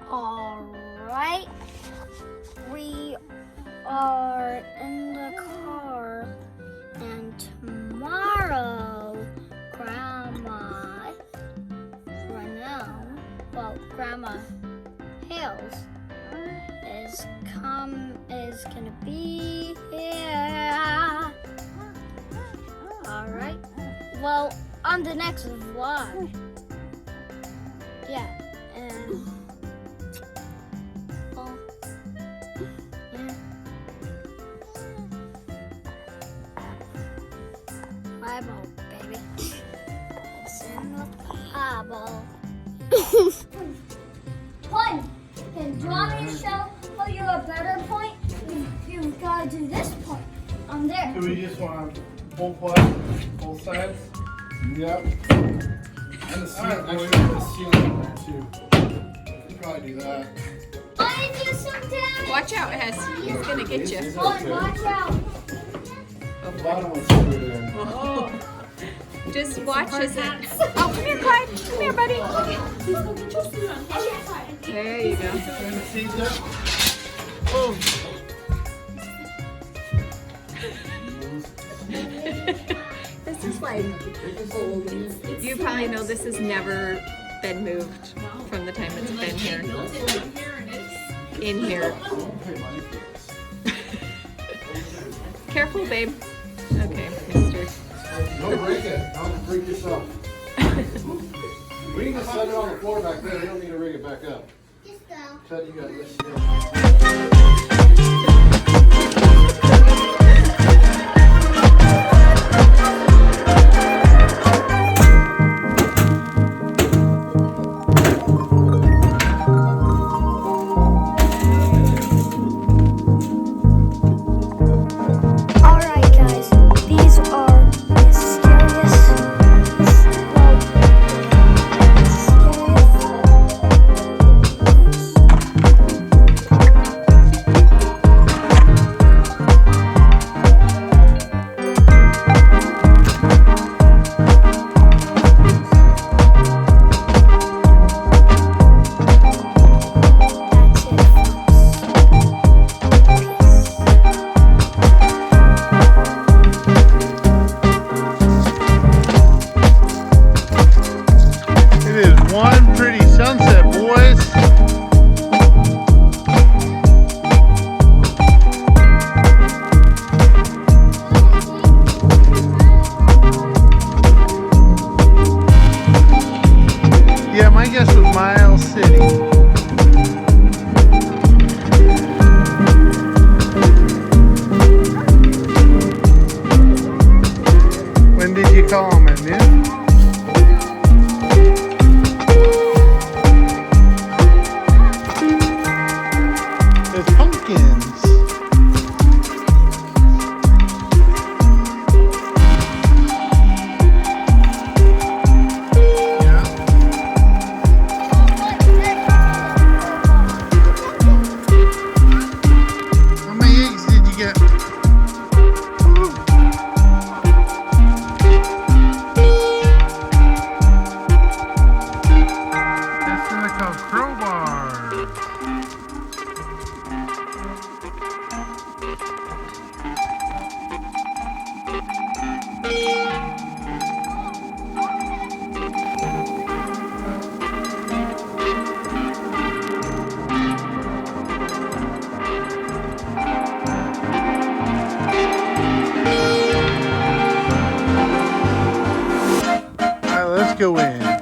Alright, we are in the car, and tomorrow Grandma Grandma Hales is gonna be here. Alright, well, on the next vlog. Yeah, and well, yeah. Bible, baby. It's in the Bible. Point. And do you want me to show you a better point? You gotta do this point. On there. So we just want full flat, both sides? Yep. And the ceiling, actually the ceiling there too. You probably do that. I do something. Watch out, Hess. He's gonna get you. Okay. Watch out. The bottom one's screwed in. Oh. Just watch as it. Oh, come here, Clyde. Come here, buddy. There you go. Turn the seats up. Oh. This is like old. You probably know this has never been moved from the time it's been here. In here. Careful, babe. Okay, mister. Don't break it. Don't break yourself. We can just set it on the floor back there. We don't need to rig it back up. Just go. Ted, you got this. One pretty sunset, boys. Yeah, my guess was Miles City. When did you call him at noon? Let's go in.